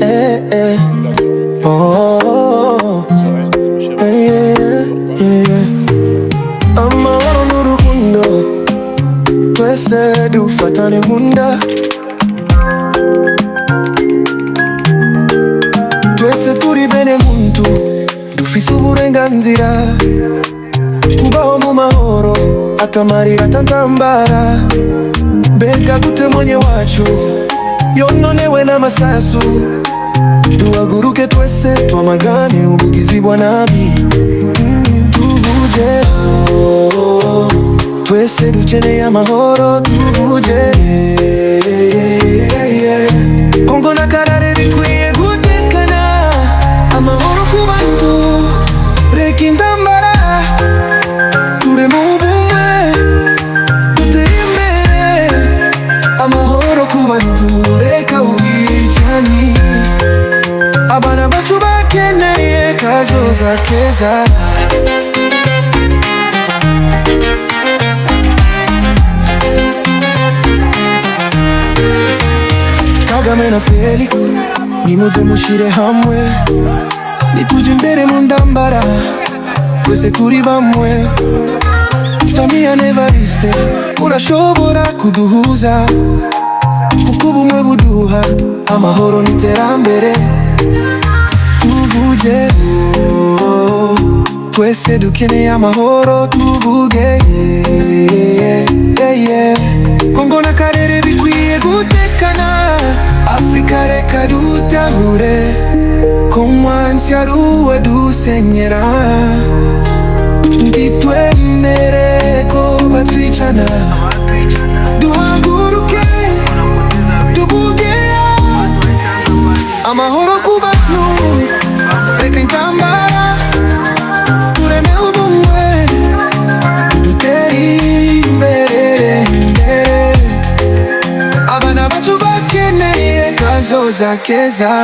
eh. Oh, amahoro n'urukundo twese dufatane munda, twese turi bene muntu dufise uburenganzira kubaho mu mahoro atamarira atantambara. Mbega gute mwenye wacu yononewe n'amasasu, duhaguruke twese twamagane ubugizi bwa nabi. Tuvuje twese dukeneye amahoro, tuvuje Kongo na Karare bikwiye gutekana, amahoro ku bantu, reka intambara, tureme ubumwe, dutere imbere. Amahoro ku bantu, reka ubwicanyi, abana bacu bakeneye kazoza keza. Kagame na Felix nimuze mushire hamwe, nituje imbere mu ndambara, twese turi bamwe. Samia na Evariste urashobora kuduhuza, kuko ubumwe buduha amahoro n'iterambere. Tuvuge twese dukeneye amahoro, tuvuge Kongo na Karere bikwiye gutekana, Afrika reka dutahure ko umwanzi ari uwe dusenyera. Ntitwemere ko batwicana, duhaguruke tuvuge amahoro ku bantu, reka intambara, tureme ubumwe, dutere imbere. Abana bacu bakeneye kazoza keza.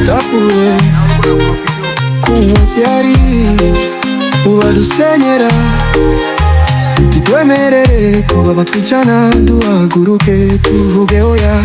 Tapuwe kumwasiari uwadusenyera, ntitwemerere ko babatwicana, duhaguruke tuvuge oya.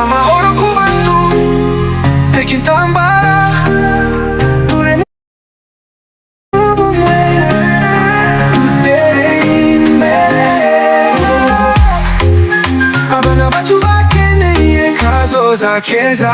Amahoro ku bantu, reka intambara, tureme ubumwe, dutere imbere. Abana bacu bakeneye kazoza keza.